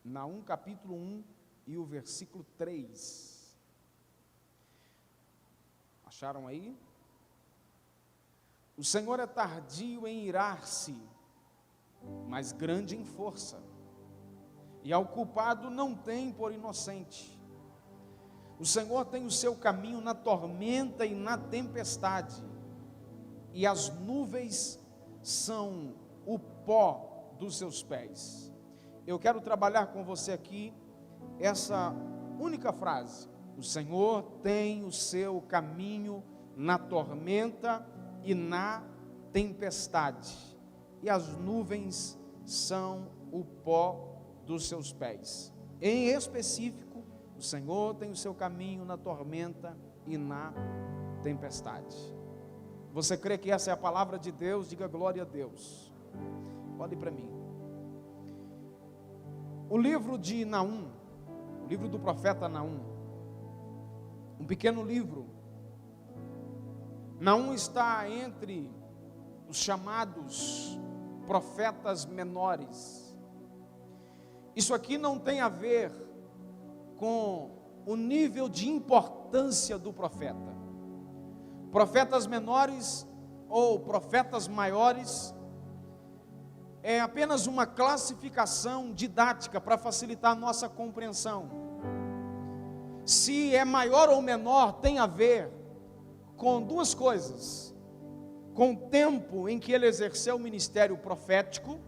Naum capítulo 1 e o versículo 3. Acharam aí? O Senhor é tardio em irar-se, mas grande em força, e ao culpado não tem por inocente. O Senhor tem o seu caminho na tormenta e na tempestade, e as nuvens são o pó dos seus pés. Eu quero trabalhar com você aqui essa única frase: o Senhor tem o seu caminho na tormenta e na tempestade, e as nuvens são o pó dos seus pés. Em específico, o Senhor tem o seu caminho na tormenta e na tempestade. Você crê que essa é a palavra de Deus? Diga glória a Deus. Pode ir para mim. O livro de Naum, o livro do profeta Naum, um pequeno livro. Naum está entre os chamados profetas menores. Isso aqui não tem a ver com o nível de importância do profeta. Profetas menores ou profetas maiores é apenas uma classificação didática para facilitar a nossa compreensão. Se é maior ou menor, tem a ver com duas coisas: com o tempo em que ele exerceu o ministério profético,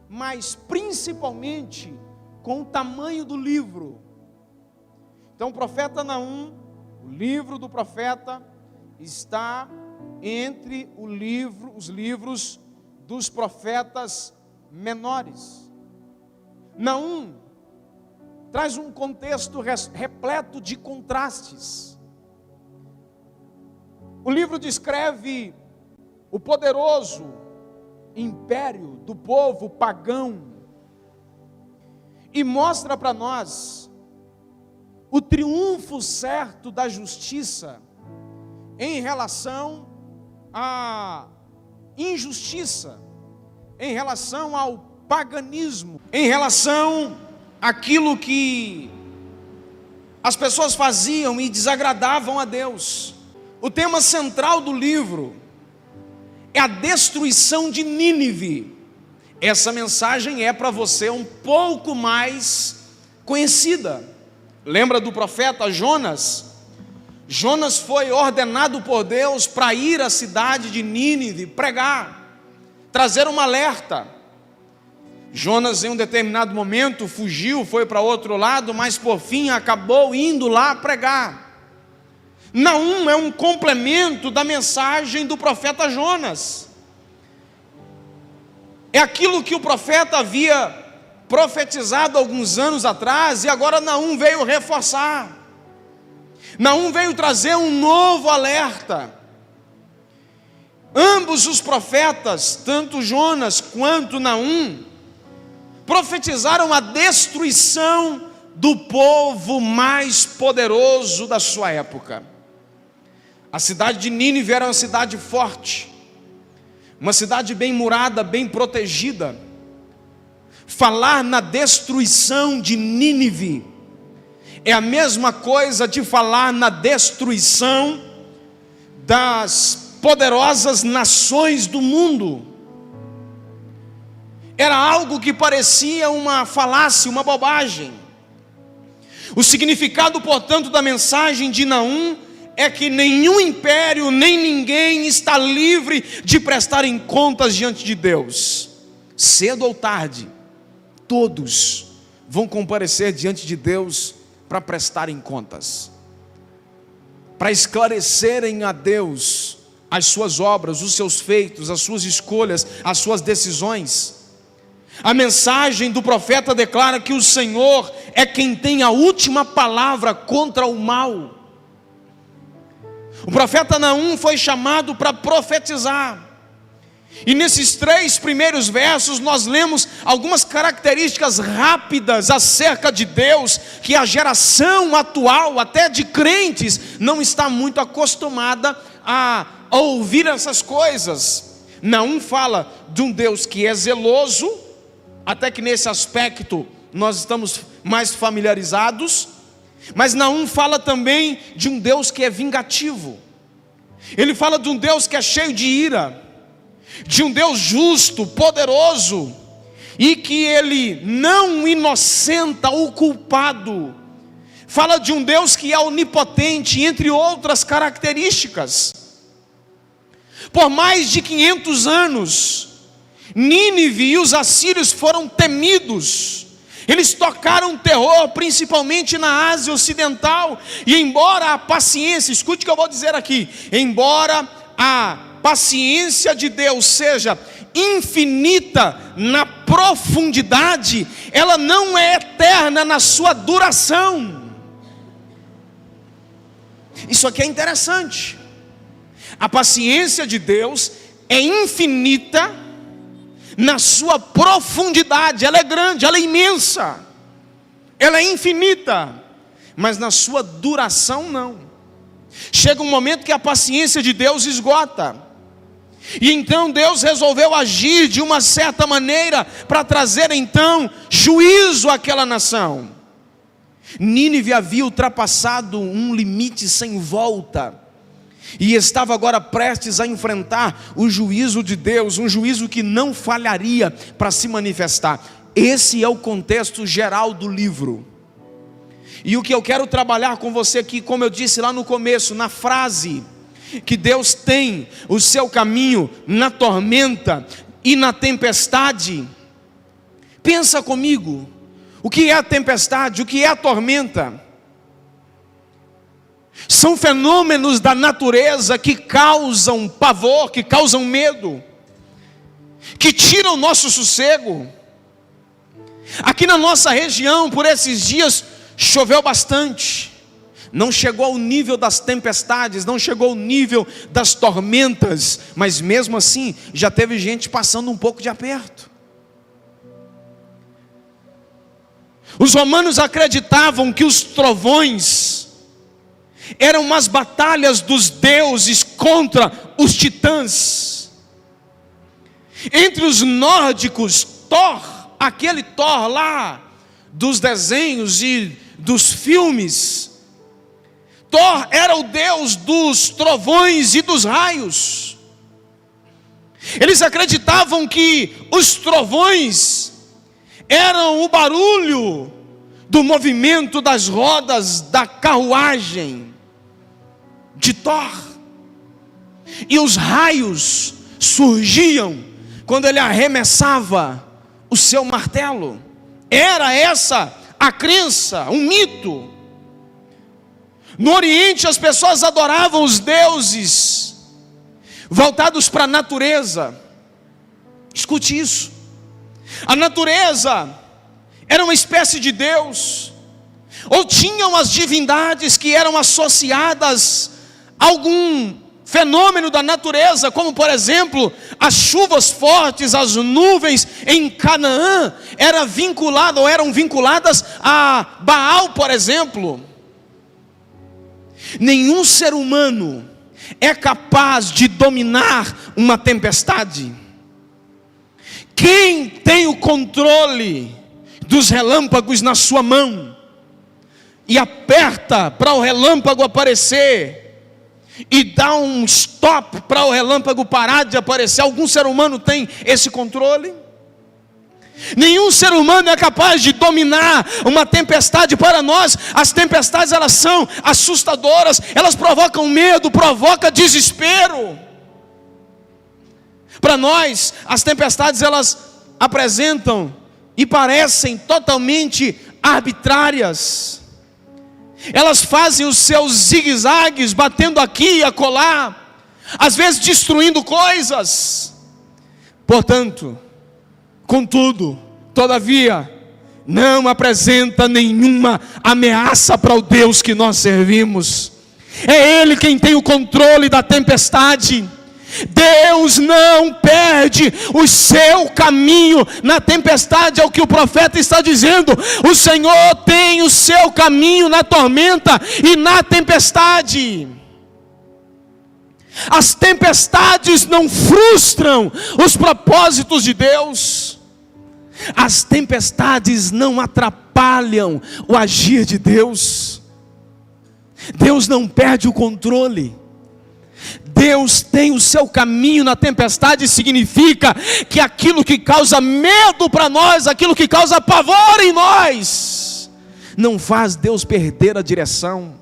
mas principalmente com o tamanho do livro. Então, o profeta Naum, o livro do profeta, está entre os livros dos profetas menores. Naum traz um contexto repleto de contrastes. O livro descreve o poderoso império do povo pagão e mostra para nós o triunfo certo da justiça em relação à injustiça, em relação ao paganismo, em relação àquilo que as pessoas faziam e desagradavam a Deus. O tema central do livro é a destruição de Nínive. Essa mensagem é para você um pouco mais conhecida. Lembra do profeta Jonas? Jonas foi ordenado por Deus para ir à cidade de Nínive, pregar, trazer um alerta. Jonas, em um determinado momento, fugiu, foi para outro lado, mas por fim acabou indo lá pregar. Naum é um complemento da mensagem do profeta Jonas. É aquilo que o profeta havia profetizado alguns anos atrás, e agora Naum veio reforçar. Naum veio trazer um novo alerta. Ambos os profetas, tanto Jonas quanto Naum, profetizaram a destruição do povo mais poderoso da sua época. A cidade de Nínive era uma cidade forte, uma cidade bem murada, bem protegida. Falar na destruição de Nínive é a mesma coisa de falar na destruição das poderosas nações do mundo. Era algo que parecia uma falácia, uma bobagem. O significado, portanto, da mensagem de Naum é que nenhum império, nem ninguém está livre de prestarem contas diante de Deus. Cedo ou tarde, todos vão comparecer diante de Deus para prestarem contas, para esclarecerem a Deus as suas obras, os seus feitos, as suas escolhas, as suas decisões. A mensagem do profeta declara que o Senhor é quem tem a última palavra contra o mal. O profeta Naum foi chamado para profetizar. E nesses 3 primeiros versos nós lemos algumas características rápidas acerca de Deus, que a geração atual, até de crentes, não está muito acostumada a ouvir essas coisas. Naum fala de um Deus que é zeloso, até que nesse aspecto nós estamos mais familiarizados. Mas Naum fala também de um Deus que é vingativo. Ele fala de um Deus que é cheio de ira, de um Deus justo, poderoso, e que ele não inocenta o culpado. Fala de um Deus que é onipotente, entre outras características. Por mais de 500 anos, Nínive e os assírios foram temidos. Eles tocaram terror, principalmente na Ásia Ocidental. E embora a paciência, escute o que eu vou dizer aqui, embora a paciência de Deus seja infinita na profundidade, ela não é eterna na sua duração. Isso aqui é interessante. A paciência de Deus é infinita na sua profundidade. Ela é grande, ela é imensa, ela é infinita, mas na sua duração não. Chega um momento que a paciência de Deus esgota, e então Deus resolveu agir de uma certa maneira para trazer então juízo àquela nação. Nínive havia ultrapassado um limite sem volta, e estava agora prestes a enfrentar o juízo de Deus, um juízo que não falharia para se manifestar. Esse é o contexto geral do livro. E o que eu quero trabalhar com você aqui, como eu disse lá no começo, na frase, que Deus tem o seu caminho na tormenta e na tempestade. Pensa comigo, o que é a tempestade, o que é a tormenta? São fenômenos da natureza que causam pavor, que causam medo, que tiram o nosso sossego. Aqui na nossa região, por esses dias, choveu bastante. Não chegou ao nível das tempestades, não chegou ao nível das tormentas, mas mesmo assim, já teve gente passando um pouco de aperto. Os romanos acreditavam que os trovões eram umas batalhas dos deuses contra os titãs. Entre os nórdicos, Thor, aquele Thor lá dos desenhos e dos filmes, Thor era o deus dos trovões e dos raios. Eles acreditavam que os trovões eram o barulho do movimento das rodas da carruagem de Thor, e os raios surgiam quando ele arremessava o seu martelo. Era essa a crença, um mito. No Oriente as pessoas adoravam os deuses voltados para a natureza. Escute isso. A natureza era uma espécie de Deus, ou tinham as divindades que eram associadas a algum fenômeno da natureza, como por exemplo, as chuvas fortes, as nuvens em Canaã, eram vinculadas a Baal, por exemplo. Nenhum ser humano é capaz de dominar uma tempestade. Quem tem o controle dos relâmpagos na sua mão e aperta para o relâmpago aparecer e dá um stop para o relâmpago parar de aparecer, algum ser humano tem esse controle? Nenhum ser humano é capaz de dominar uma tempestade. Para nós, as tempestades elas são assustadoras, elas provocam medo, provocam desespero. Para nós, as tempestades elas apresentam e parecem totalmente arbitrárias. Elas fazem os seus zigue-zagues, batendo aqui e acolá, às vezes destruindo coisas. Portanto, contudo, todavia, não apresenta nenhuma ameaça para o Deus que nós servimos. É Ele quem tem o controle da tempestade. Deus não perde o seu caminho na tempestade, é o que o profeta está dizendo. O Senhor tem o seu caminho na tormenta e na tempestade. As tempestades não frustram os propósitos de Deus. As tempestades não atrapalham o agir de Deus. Deus não perde o controle. Deus tem o seu caminho na tempestade. Significa que aquilo que causa medo para nós, aquilo que causa pavor em nós, não faz Deus perder a direção,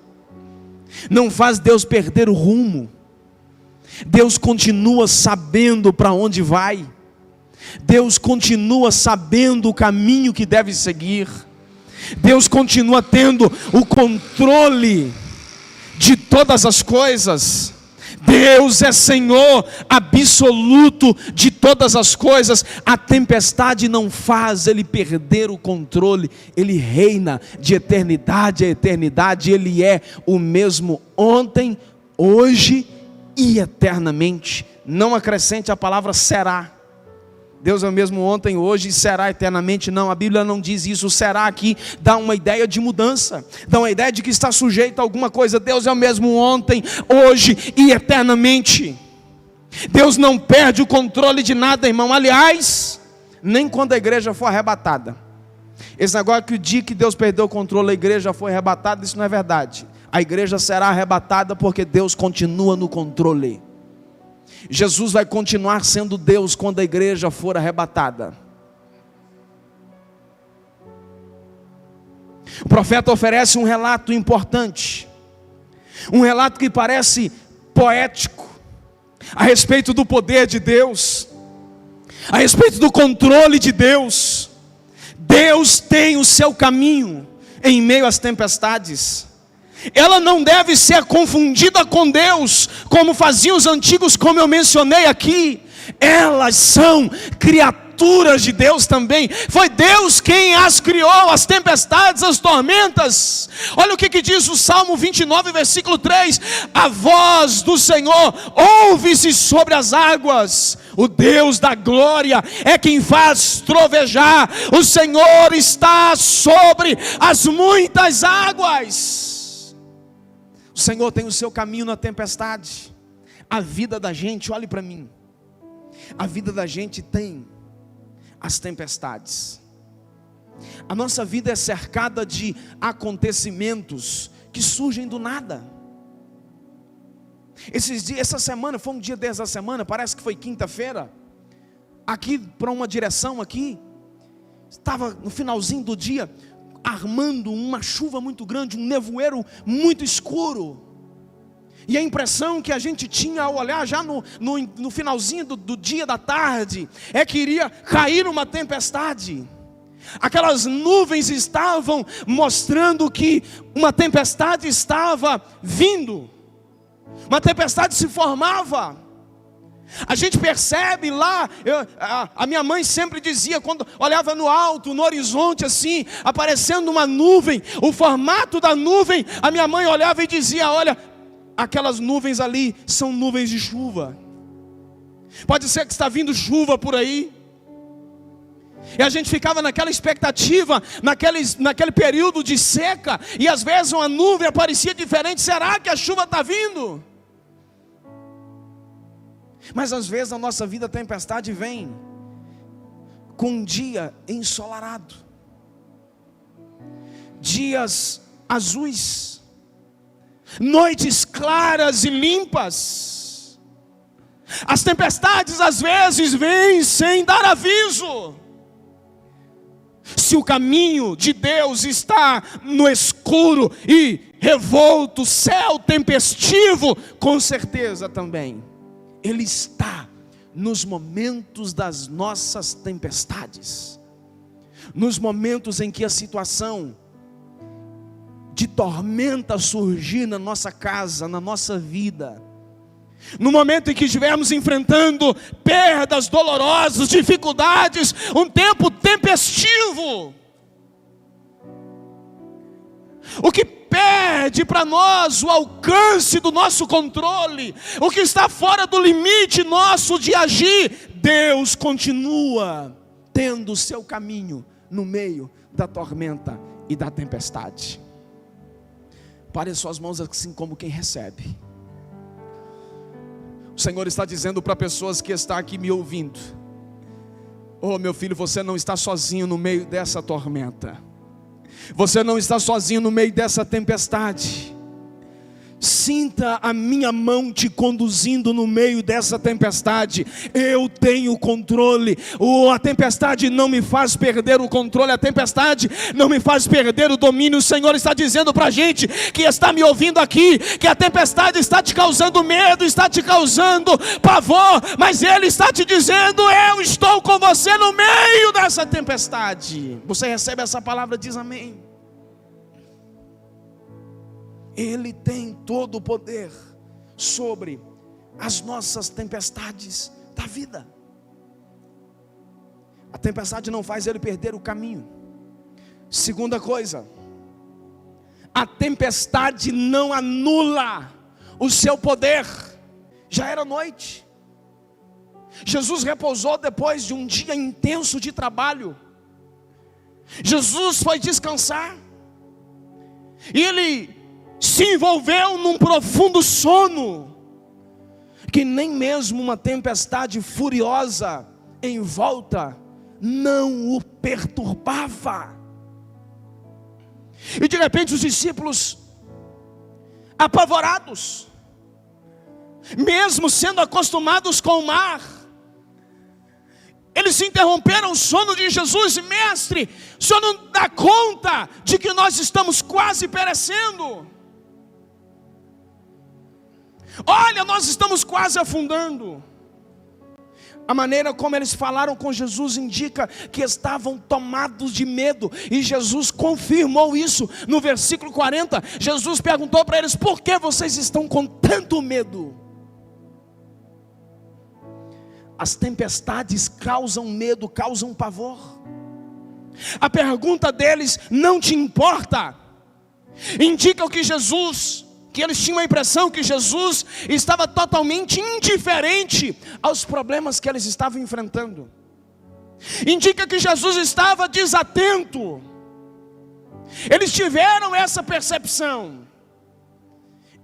não faz Deus perder o rumo. Deus continua sabendo para onde vai. Deus continua sabendo o caminho que deve seguir. Deus continua tendo o controle de todas as coisas. Deus é Senhor absoluto de todas as coisas. A tempestade não faz Ele perder o controle. Ele reina de eternidade a eternidade. Ele é o mesmo ontem, hoje e eternamente. Não acrescente a palavra será. Deus é o mesmo ontem, hoje e será eternamente. Não, a Bíblia não diz isso. O será aqui dá uma ideia de mudança, dá uma ideia de que está sujeito a alguma coisa. Deus é o mesmo ontem, hoje e eternamente. Deus não perde o controle de nada, irmão. Aliás, nem quando a igreja for arrebatada. Esse negócio que o dia que Deus perdeu o controle, a igreja foi arrebatada, isso não é verdade. A igreja será arrebatada porque Deus continua no controle. Jesus vai continuar sendo Deus quando a igreja for arrebatada. O profeta oferece um relato importante, um relato que parece poético, a respeito do poder de Deus, a respeito do controle de Deus. Deus tem o seu caminho em meio às tempestades. Ela não deve ser confundida com Deus, como faziam os antigos, como eu mencionei aqui. Elas são criaturas de Deus também. Foi Deus quem as criou, as tempestades, as tormentas. Olha o que diz o Salmo 29, versículo 3. A voz do Senhor ouve-se sobre as águas. O Deus da glória é quem faz trovejar. O Senhor está sobre as muitas águas. O Senhor tem o seu caminho na tempestade. A vida da gente, olhe para mim, a vida da gente tem as tempestades. A nossa vida é cercada de acontecimentos que surgem do nada. Essa semana, foi um dia desde a semana, parece que foi quinta-feira, aqui para uma direção aqui, estava no finalzinho do dia, armando uma chuva muito grande, um nevoeiro muito escuro. E a impressão que a gente tinha ao olhar já no finalzinho do dia, da tarde, é que iria cair uma tempestade. Aquelas nuvens estavam mostrando que uma tempestade estava vindo. Uma tempestade se formava. A gente percebe lá, a minha mãe sempre dizia, quando olhava no alto, no horizonte assim, aparecendo uma nuvem, o formato da nuvem, a minha mãe olhava e dizia, olha, aquelas nuvens ali são nuvens de chuva. Pode ser que está vindo chuva por aí. E a gente ficava naquela expectativa, naquele período de seca, e às vezes uma nuvem aparecia diferente, será que a chuva está vindo? Mas às vezes a nossa vida, a tempestade vem com um dia ensolarado, dias azuis, noites claras e limpas. As tempestades às vezes vêm sem dar aviso. Se o caminho de Deus está no escuro e revolto, céu tempestivo, com certeza também Ele está nos momentos das nossas tempestades, nos momentos em que a situação de tormenta surgir na nossa casa, na nossa vida, no momento em que estivermos enfrentando perdas dolorosas, dificuldades, um tempo tempestivo. O que perde para nós o alcance do nosso controle, o que está fora do limite nosso de agir, Deus continua tendo o seu caminho no meio da tormenta e da tempestade. Pare suas mãos assim como quem recebe. O Senhor está dizendo para pessoas que estão aqui me ouvindo: Oh, meu filho, você não está sozinho no meio dessa tormenta. Você não está sozinho no meio dessa tempestade. Sinta a minha mão te conduzindo no meio dessa tempestade. Eu tenho controle. A tempestade não me faz perder o controle. A tempestade não me faz perder o domínio. O Senhor está dizendo para a gente que está me ouvindo aqui, que a tempestade está te causando medo, está te causando pavor, mas Ele está te dizendo: eu estou com você no meio dessa tempestade. Você recebe essa palavra, diz amém. Ele tem todo o poder sobre as nossas tempestades da vida. A tempestade não faz ele perder o caminho. Segunda coisa, a tempestade não anula o seu poder. Já era noite. Jesus repousou depois de um dia intenso de trabalho. Jesus foi descansar. E ele se envolveu num profundo sono, que nem mesmo uma tempestade furiosa em volta não o perturbava. E de repente os discípulos, apavorados, mesmo sendo acostumados com o mar, eles interromperam o sono de Jesus. Mestre, o Senhor não dá conta de que nós estamos quase perecendo? Olha, nós estamos quase afundando. A maneira como eles falaram com Jesus indica que estavam tomados de medo. E Jesus confirmou isso no versículo 40. Jesus perguntou para eles: por que vocês estão com tanto medo? As tempestades causam medo, causam pavor. A pergunta deles: não te importa? Indica que eles tinham a impressão que Jesus estava totalmente indiferente aos problemas que eles estavam enfrentando. Indica que Jesus estava desatento. Eles tiveram essa percepção.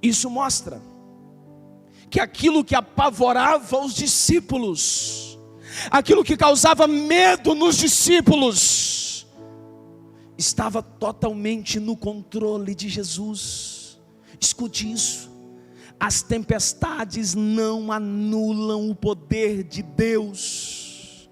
Isso mostra que aquilo que apavorava os discípulos, aquilo que causava medo nos discípulos, estava totalmente no controle de Jesus. Escute isso: as tempestades não anulam o poder de Deus.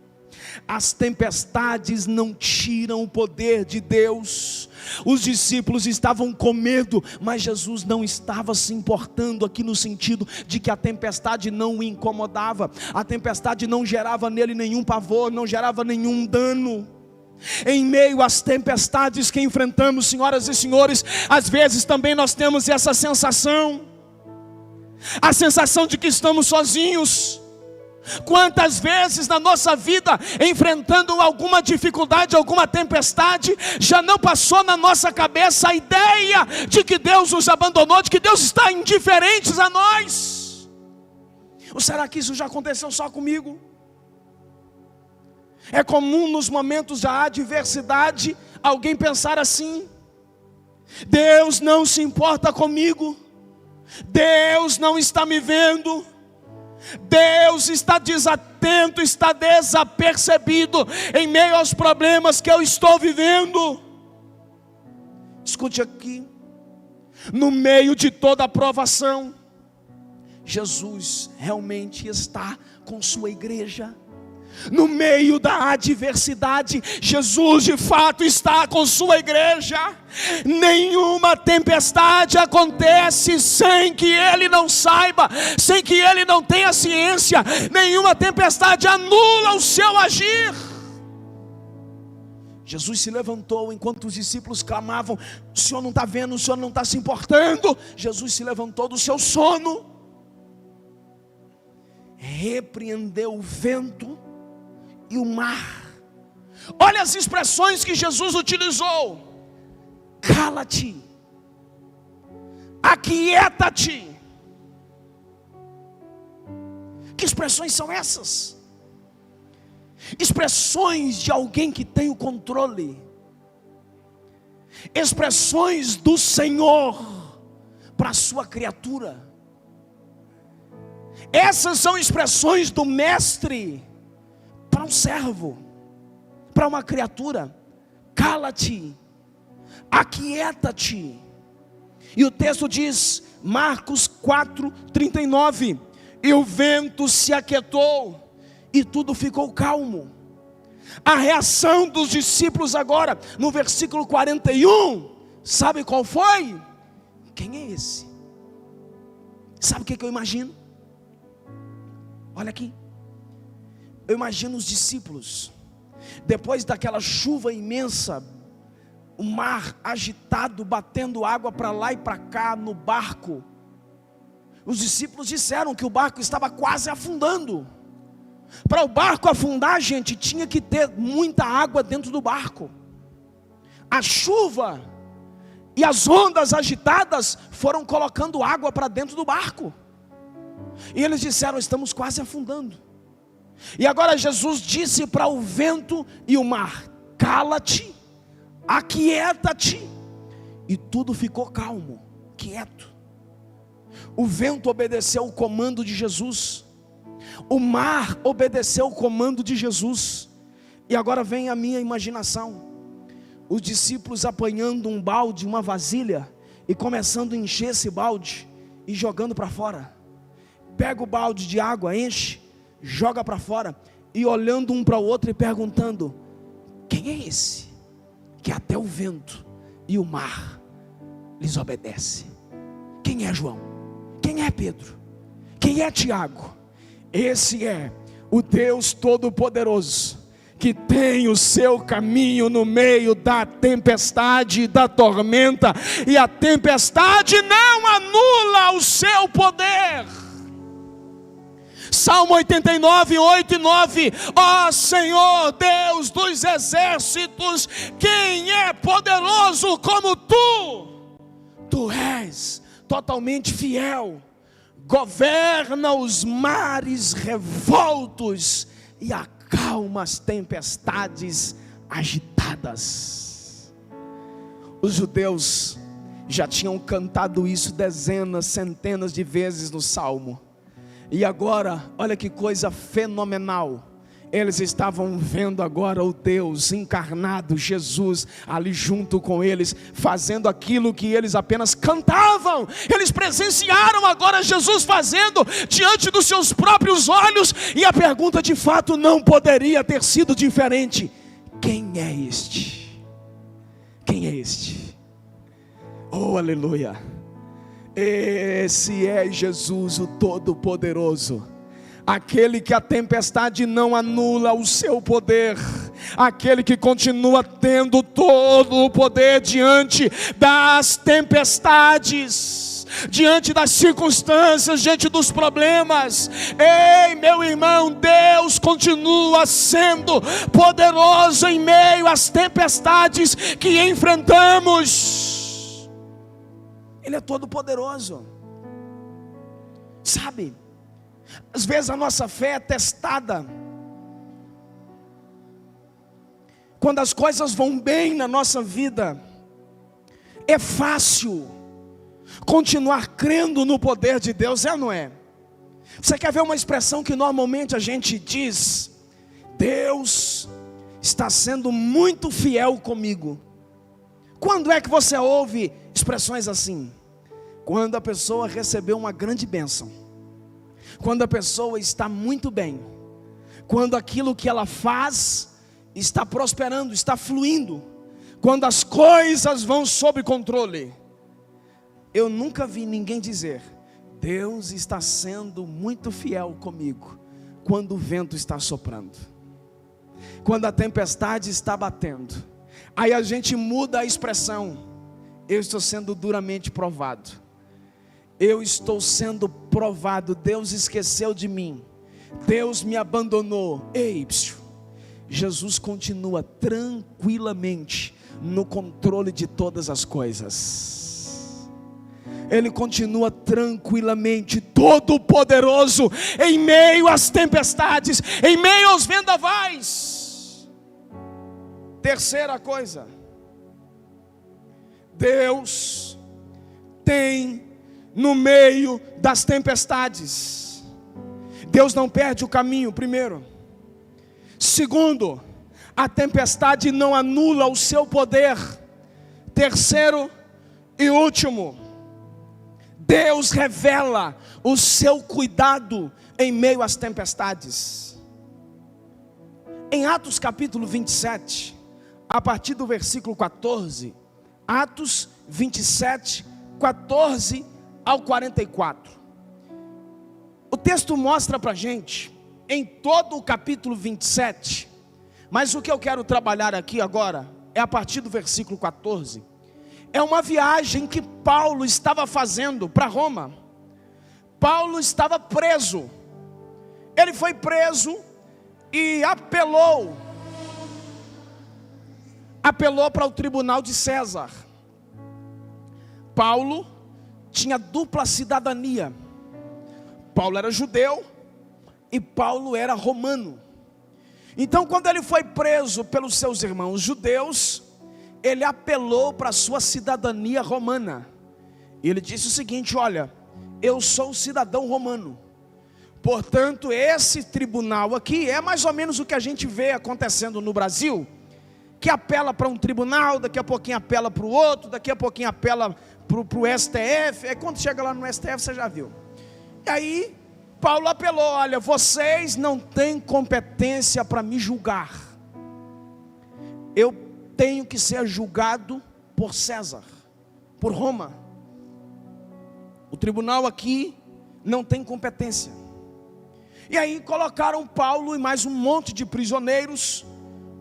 As tempestades não tiram o poder de Deus. Os discípulos estavam com medo, mas Jesus não estava se importando aqui no sentido de que a tempestade não o incomodava. A tempestade não gerava nele nenhum pavor, não gerava nenhum dano. Em meio às tempestades que enfrentamos, senhoras e senhores, às vezes também nós temos essa sensação, a sensação de que estamos sozinhos. Quantas vezes na nossa vida, enfrentando alguma dificuldade, alguma tempestade, já não passou na nossa cabeça a ideia de que Deus nos abandonou, de que Deus está indiferente a nós? Ou será que isso já aconteceu só comigo? É comum nos momentos da adversidade alguém pensar assim: Deus não se importa comigo, Deus não está me vendo, Deus está desatento, está desapercebido em meio aos problemas que eu estou vivendo. Escute aqui: no meio de toda a provação, Jesus realmente está com sua igreja. No meio da adversidade, Jesus de fato está com sua igreja. Nenhuma tempestade acontece sem que Ele não saiba, sem que Ele não tenha ciência. Nenhuma tempestade anula o seu agir. Jesus se levantou enquanto os discípulos clamavam: o Senhor não está vendo, o Senhor não está se importando. Jesus se levantou do seu sono, repreendeu o vento e o mar. Olha as expressões que Jesus utilizou: cala-te, aquieta-te. Que expressões são essas? Expressões de alguém que tem o controle, expressões do Senhor para a sua criatura. Essas são expressões do mestre para um servo. para uma criatura: cala-te, aquieta-te. E o texto diz, Marcos 4:39, e o vento se aquietou e tudo ficou calmo. A reação dos discípulos agora, no versículo 41, sabe qual foi? Quem é esse? Sabe o que eu imagino? Olha aqui, eu imagino os discípulos, depois daquela chuva imensa, o mar agitado, batendo água para lá e para cá no barco. Os discípulos disseram que o barco estava quase afundando. Para o barco afundar, gente, tinha que ter muita água dentro do barco. A chuva e as ondas agitadas foram colocando água para dentro do barco. E eles disseram: estamos quase afundando. E agora Jesus disse para o vento e o mar: cala-te, aquieta-te. E tudo ficou calmo, quieto. O vento obedeceu o comando de Jesus, o mar obedeceu o comando de Jesus. E agora vem a minha imaginação: os discípulos apanhando um balde, uma vasilha, e começando a encher esse balde e jogando para fora. Pega o balde de água, enche, joga para fora, e olhando um para o outro e perguntando: quem é esse que até o vento e o mar lhes obedece? Quem é João? Quem é Pedro? Quem é Tiago? Esse é o Deus Todo-Poderoso, que tem o seu caminho no meio da tempestade, da tormenta, e a tempestade não anula o seu poder. Salmo 89, 8 e 9, ó Senhor, Deus dos exércitos, quem é poderoso como Tu? Tu és totalmente fiel, governa os mares revoltos e acalma as tempestades agitadas. Os judeus já tinham cantado isso dezenas, centenas de vezes no Salmo. E agora, olha que coisa fenomenal, eles estavam vendo agora o Deus encarnado, Jesus, ali junto com eles, fazendo aquilo que eles apenas cantavam. Eles presenciaram agora Jesus fazendo diante dos seus próprios olhos, e a pergunta de fato não poderia ter sido diferente: quem é este? Quem é este? Oh, aleluia! Esse é Jesus, o Todo-Poderoso, aquele que a tempestade não anula o seu poder, aquele que continua tendo todo o poder diante das tempestades, diante das circunstâncias, diante dos problemas. Ei, meu irmão, Deus continua sendo poderoso em meio às tempestades que enfrentamos. Ele é todo poderoso. Sabe, às vezes a nossa fé é testada quando as coisas vão bem na nossa vida. É fácil continuar crendo no poder de Deus, é ou não é? Você quer ver uma expressão que normalmente a gente diz: Deus está sendo muito fiel comigo. Quando é que você ouve expressões assim? Quando a pessoa recebeu uma grande bênção, quando a pessoa está muito bem, quando aquilo que ela faz está prosperando, está fluindo, quando as coisas vão sob controle. Eu nunca vi ninguém dizer: Deus está sendo muito fiel comigo, quando o vento está soprando, quando a tempestade está batendo. Aí a gente muda a expressão: eu estou sendo duramente provado, eu estou sendo provado, Deus esqueceu de mim, Deus me abandonou. Ei, Jesus continua tranquilamente no controle de todas as coisas. Ele continua tranquilamente, todo poderoso, em meio às tempestades, em meio aos vendavais. Terceira coisa, Deus tem no meio das tempestades. Deus não perde o caminho, primeiro. Segundo, a tempestade não anula o seu poder. Terceiro e último, Deus revela o seu cuidado em meio às tempestades. Em Atos capítulo 27, a partir do versículo 14, Atos 27, 14 ao 44. O texto mostra para a gente, em todo o capítulo 27, mas o que eu quero trabalhar aqui agora, é a partir do versículo 14. É uma viagem que Paulo estava fazendo para Roma. Paulo estava preso. Ele foi preso e apelou para o tribunal de César. Paulo tinha dupla cidadania. Paulo era judeu e Paulo era romano. Então, quando ele foi preso pelos seus irmãos judeus, ele apelou para a sua cidadania romana. E ele disse o seguinte: olha, eu sou cidadão romano. Portanto, esse tribunal aqui é mais ou menos o que a gente vê acontecendo no Brasil, que apela para um tribunal, daqui a pouquinho apela para o outro, daqui a pouquinho apela para o STF. É quando chega lá no STF, você já viu. E aí, Paulo apelou: olha, vocês não têm competência para me julgar. Eu tenho que ser julgado por César, por Roma. O tribunal aqui não tem competência. E aí colocaram Paulo e mais um monte de prisioneiros,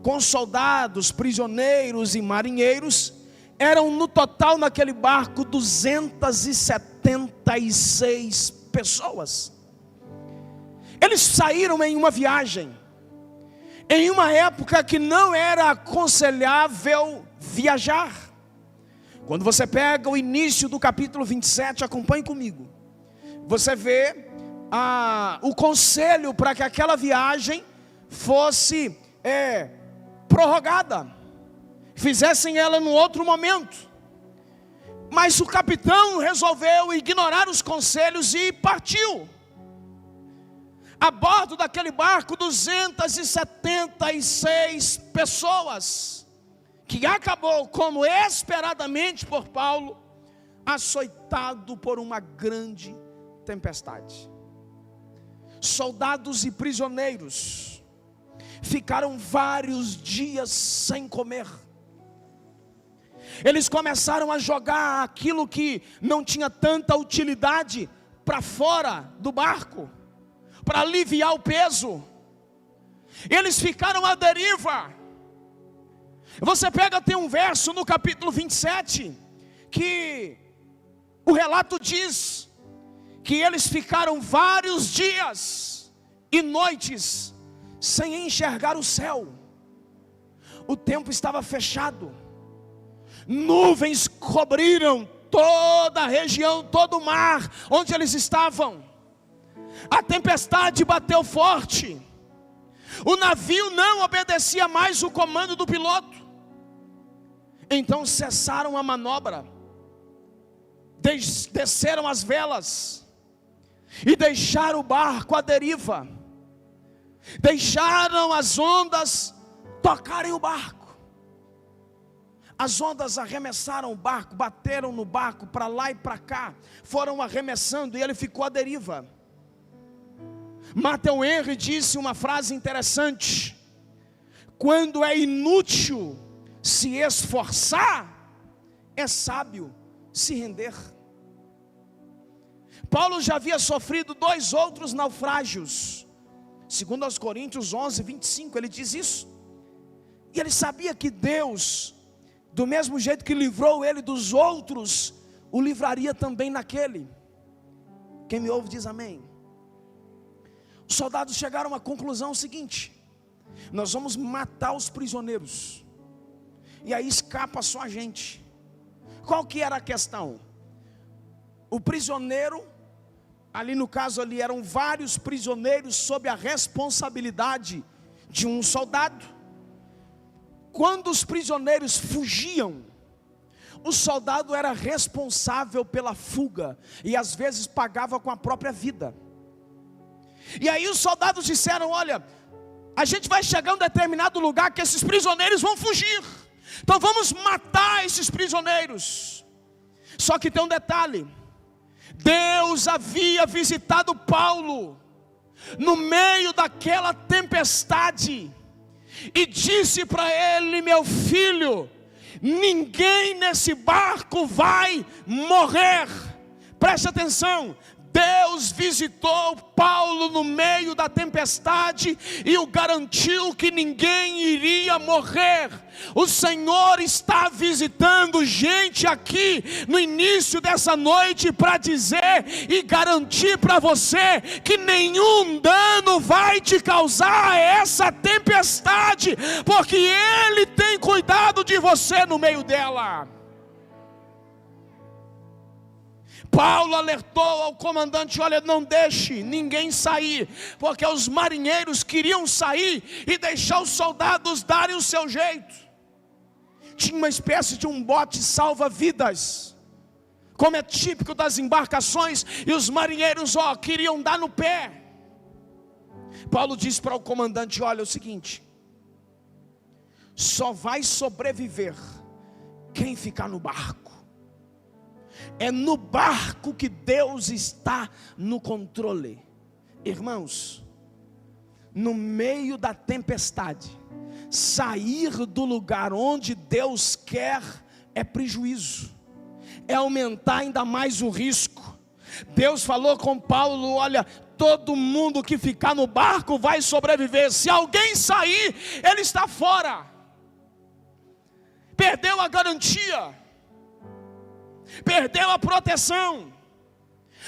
com soldados, prisioneiros e marinheiros. Eram no total naquele barco 276 pessoas. Eles saíram em uma viagem, em uma época que não era aconselhável viajar. Quando você pega o início do capítulo 27, acompanhe comigo, você vê o conselho para que aquela viagem fosse prorrogada, fizessem ela num outro momento. Mas o capitão resolveu ignorar os conselhos e partiu. A bordo daquele barco, 276 pessoas, que acabou, como esperadamente por Paulo, açoitado por uma grande tempestade. Soldados e prisioneiros ficaram vários dias sem comer. Eles começaram a jogar aquilo que não tinha tanta utilidade para fora do barco, para aliviar o peso. Eles ficaram à deriva. Você pega, tem um verso no capítulo 27, que o relato diz que eles ficaram vários dias e noites sem enxergar o céu. O tempo estava fechado, nuvens cobriram toda a região, todo o mar onde eles estavam. A tempestade bateu forte. O navio não obedecia mais o comando do piloto. Então cessaram a manobra, desceram as velas e deixaram o barco à deriva. Deixaram as ondas tocarem o barco. As ondas arremessaram o barco, bateram no barco para lá e para cá, foram arremessando e ele ficou à deriva. Matthew Henry disse uma frase interessante: quando é inútil se esforçar, é sábio se render. Paulo já havia sofrido 2 outros naufrágios. Segundo aos Coríntios 11, 25, ele diz isso. E ele sabia que Deus, do mesmo jeito que livrou ele dos outros, o livraria também naquele. Quem me ouve diz amém. Os soldados chegaram à conclusão seguinte: nós vamos matar os prisioneiros, e aí escapa só a gente. Qual que era a questão? O prisioneiro, ali no caso ali eram vários prisioneiros sob a responsabilidade de um soldado. Quando os prisioneiros fugiam, o soldado era responsável pela fuga, e às vezes pagava com a própria vida. E aí os soldados disseram: olha, a gente vai chegar a um determinado lugar que esses prisioneiros vão fugir. Então vamos matar esses prisioneiros. Só que tem um detalhe: Deus havia visitado Paulo no meio daquela tempestade e disse para ele: meu filho, ninguém nesse barco vai morrer. Preste atenção. Deus visitou Paulo no meio da tempestade e o garantiu que ninguém iria morrer. O Senhor está visitando gente aqui no início dessa noite para dizer e garantir para você que nenhum dano vai te causar essa tempestade, porque Ele tem cuidado de você no meio dela. Paulo alertou ao comandante: olha, não deixe ninguém sair, porque os marinheiros queriam sair e deixar os soldados darem o seu jeito. Tinha uma espécie de um bote salva-vidas, como é típico das embarcações, e os marinheiros queriam dar no pé. Paulo disse para o comandante: olha, é o seguinte, só vai sobreviver quem ficar no barco. É no barco que Deus está no controle. Irmãos, no meio da tempestade, sair do lugar onde Deus quer é prejuízo, é aumentar ainda mais o risco. Deus falou com Paulo: olha, todo mundo que ficar no barco vai sobreviver. Se alguém sair, ele está fora, perdeu a garantia, perdeu a proteção.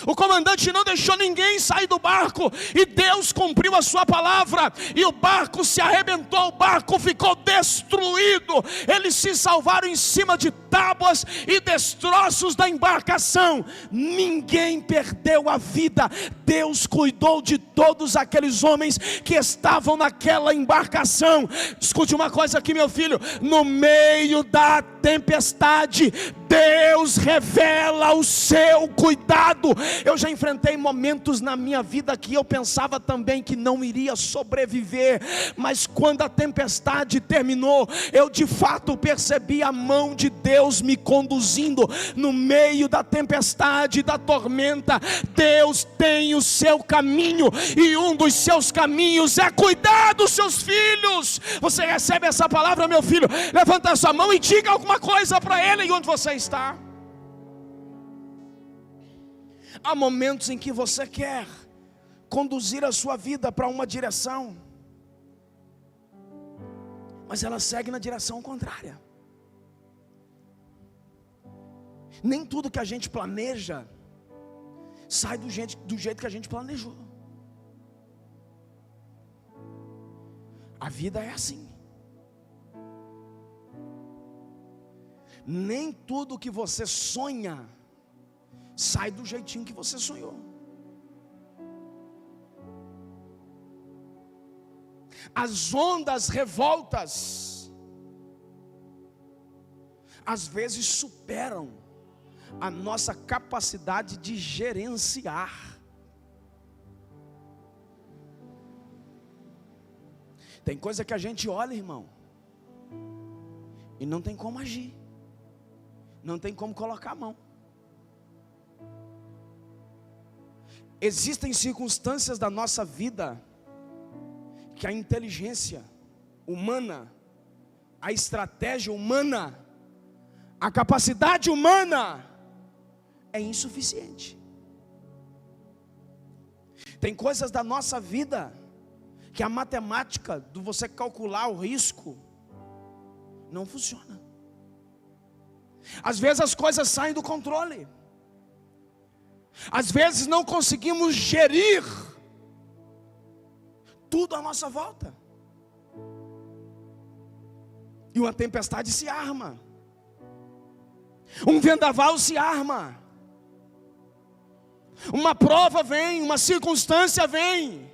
O comandante não deixou ninguém sair do barco, e Deus cumpriu a sua palavra, e o barco se arrebentou, o barco ficou destruído. Eles se salvaram em cima de tábuas e destroços da embarcação. Ninguém perdeu a vida. Deus cuidou de todos aqueles homens que estavam naquela embarcação. Escute uma coisa aqui, meu filho: no meio da tempestade, Deus revela o seu cuidado. Eu já enfrentei momentos na minha vida que eu pensava também que não iria sobreviver, mas quando a tempestade terminou, eu de fato percebi a mão de Deus me conduzindo no meio da tempestade, da tormenta. Deus tem o seu caminho, e um dos seus caminhos é cuidar dos seus filhos. Você recebe essa palavra, meu filho? Levanta a sua mão e diga alguma coisa para ele e onde você está. Há momentos em que você quer conduzir a sua vida para uma direção, mas ela segue na direção contrária. Nem tudo que a gente planeja sai do jeito que a gente planejou. A vida é assim. Nem tudo que você sonha sai do jeitinho que você sonhou. As ondas revoltas às vezes superam a nossa capacidade de gerenciar. Tem coisa que a gente olha, irmão, e não tem como agir, não tem como colocar a mão. Existem circunstâncias da nossa vida que a inteligência humana, a estratégia humana, a capacidade humana é insuficiente. Tem coisas da nossa vida que a matemática do você calcular o risco não funciona. Às vezes as coisas saem do controle. Às vezes não conseguimos gerir tudo à nossa volta, e uma tempestade se arma, um vendaval se arma, uma prova vem, uma circunstância vem.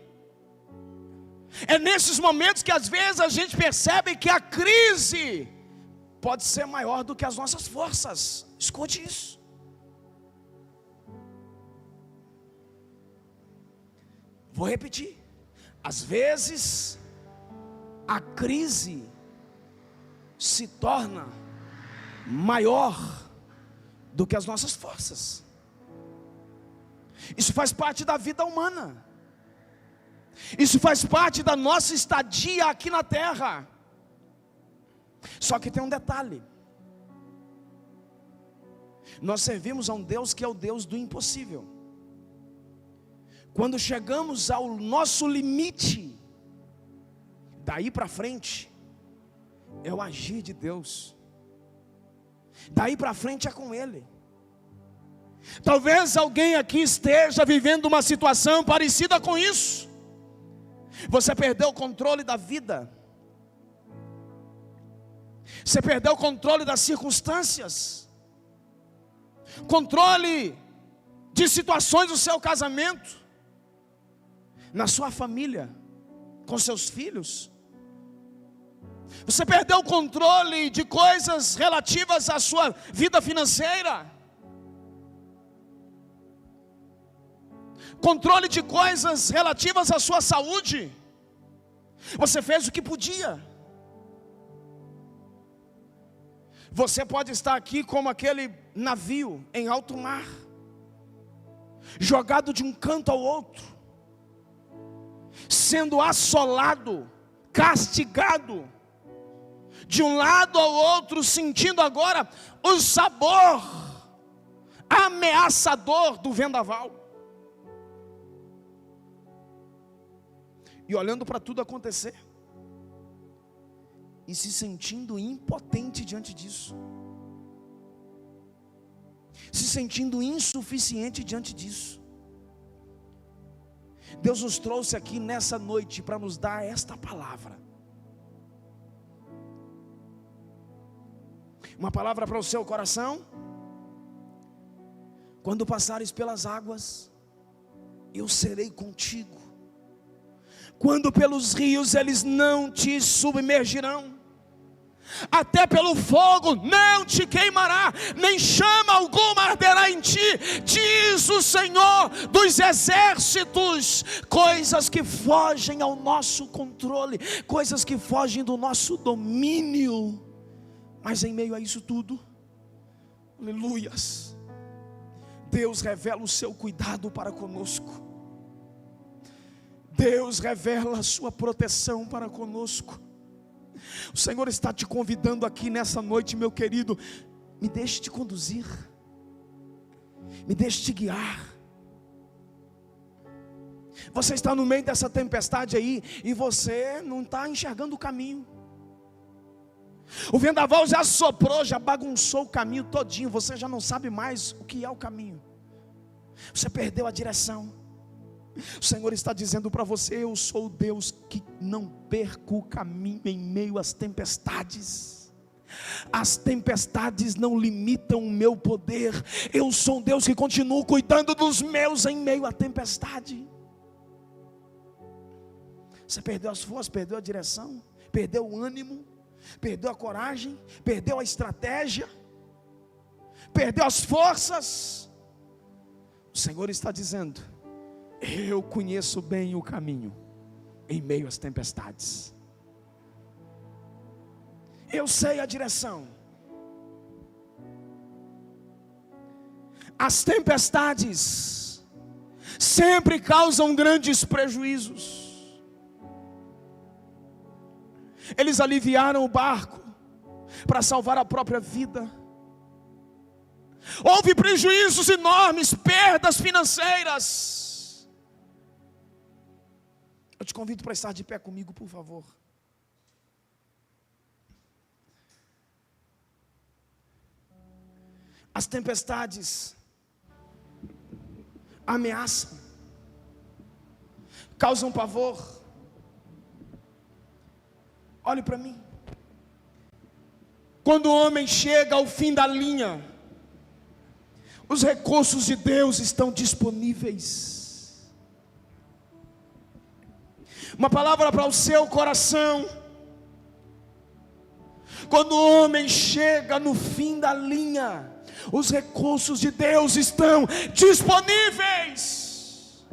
É nesses momentos que às vezes a gente percebe que a crise pode ser maior do que as nossas forças. Escute isso. Vou repetir. Às vezes a crise se torna maior do que as nossas forças. Isso faz parte da vida humana. Isso faz parte da nossa estadia aqui na terra. Só que tem um detalhe: nós servimos a um Deus que é o Deus do impossível. Quando chegamos ao nosso limite, daí para frente é o agir de Deus. Daí para frente é com Ele. Talvez alguém aqui esteja vivendo uma situação parecida com isso. Você perdeu o controle da vida. Você perdeu o controle das circunstâncias. Controle de situações do seu casamento, na sua família, com seus filhos. Você perdeu o controle de coisas relativas à sua vida financeira. Controle de coisas relativas à sua saúde. Você fez o que podia. Você pode estar aqui como aquele navio em alto mar, jogado de um canto ao outro, sendo assolado, castigado, de um lado ao outro, sentindo agora o sabor ameaçador do vendaval. E olhando para tudo acontecer, e se sentindo impotente diante disso, se sentindo insuficiente diante disso. Deus nos trouxe aqui nessa noite para nos dar esta palavra. Uma palavra para o seu coração. Quando passares pelas águas, eu serei contigo. Quando pelos rios, eles não te submergirão. Até pelo fogo não te queimará, nem chama alguma arderá em ti, diz o Senhor dos exércitos. Coisas que fogem ao nosso controle, coisas que fogem do nosso domínio, mas em meio a isso tudo, aleluias, Deus revela o seu cuidado para conosco. Deus revela a sua proteção para conosco. O Senhor está te convidando aqui nessa noite, meu querido. Me deixe te conduzir, me deixe te guiar. Você está no meio dessa tempestade aí e você não está enxergando o caminho. O vendaval já soprou, já bagunçou o caminho todinho. Você já não sabe mais o que é o caminho. Você perdeu a direção. O Senhor está dizendo para você: eu sou o Deus que não perco o caminho em meio às tempestades. As tempestades não limitam o meu poder. Eu sou um Deus que continuo cuidando dos meus em meio à tempestade. Você perdeu as forças, perdeu a direção, perdeu o ânimo, perdeu a coragem, perdeu a estratégia, perdeu as forças. O Senhor está dizendo: eu conheço bem o caminho em meio às tempestades. Eu sei a direção. As tempestades sempre causam grandes prejuízos. Eles aliviaram o barco para salvar a própria vida. Houve prejuízos enormes, perdas financeiras. Eu te convido para estar de pé comigo, por favor. As tempestades ameaçam, causam pavor. Olhe para mim. Quando o homem chega ao fim da linha, os recursos de Deus estão disponíveis. Uma palavra para o seu coração. Quando o homem chega no fim da linha, os recursos de Deus estão disponíveis.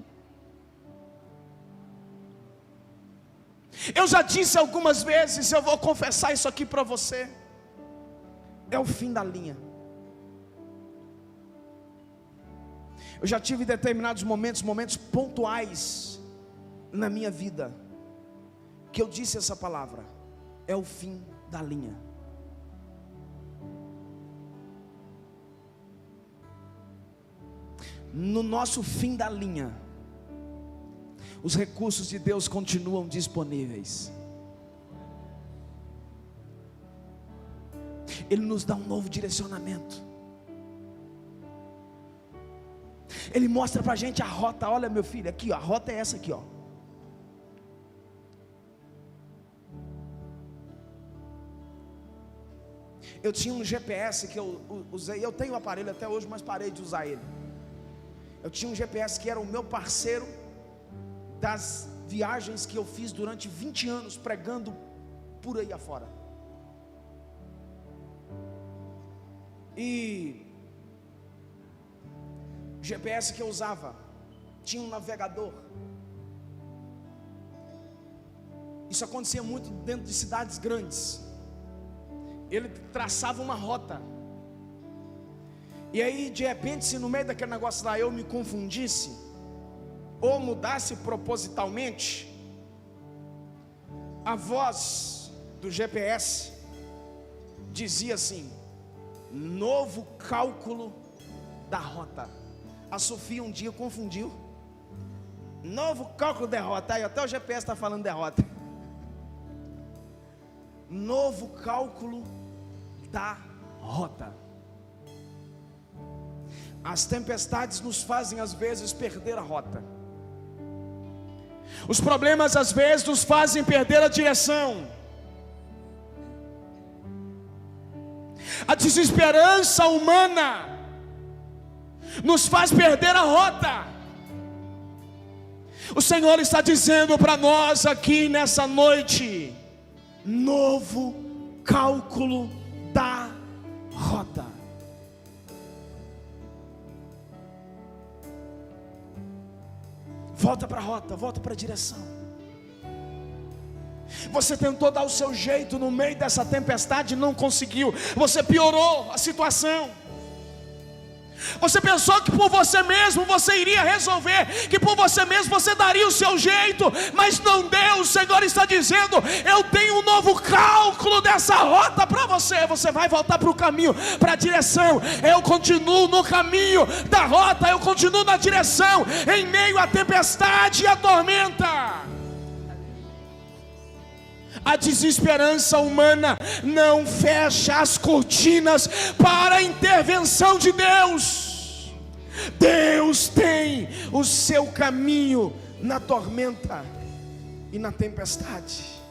Eu já disse algumas vezes, eu vou confessar isso aqui para você: é o fim da linha. Eu já tive determinados momentos pontuais na minha vida, que eu disse essa palavra: é o fim da linha. No nosso fim da linha, os recursos de Deus continuam disponíveis. Ele nos dá um novo direcionamento. Ele mostra para a gente a rota. Olha, meu filho, aqui ó, a rota é essa aqui ó. Eu tinha um GPS que eu usei. Eu tenho o aparelho até hoje, mas parei de usar ele. Eu tinha um GPS que era o meu parceiro das viagens que eu fiz durante 20 anos pregando por aí afora. E o GPS que eu usava tinha um navegador. Isso acontecia muito dentro de cidades grandes. Ele traçava uma rota. E aí, de repente, se no meio daquele negócio lá eu me confundisse, ou mudasse propositalmente, a voz do GPS dizia assim: novo cálculo da rota. A Sofia um dia confundiu. Novo cálculo da rota. Aí até o GPS está falando derrota. Novo cálculo da rota. As tempestades nos fazem às vezes perder a rota. Os problemas às vezes nos fazem perder a direção. A desesperança humana nos faz perder a rota. O Senhor está dizendo para nós aqui nessa noite: novo cálculo da rota. Volta para a rota, volta para a direção. Você tentou dar o seu jeito no meio dessa tempestade e não conseguiu. Você piorou a situação. Você pensou que por você mesmo você iria resolver, que por você mesmo você daria o seu jeito, mas não deu. O Senhor está dizendo: eu tenho um novo cálculo dessa rota para você. Você vai voltar para o caminho, para a direção. Eu continuo no caminho da rota, eu continuo na direção, em meio à tempestade e à tormenta. A desesperança humana não fecha as cortinas para a intervenção de Deus. Deus tem o seu caminho na tormenta e na tempestade.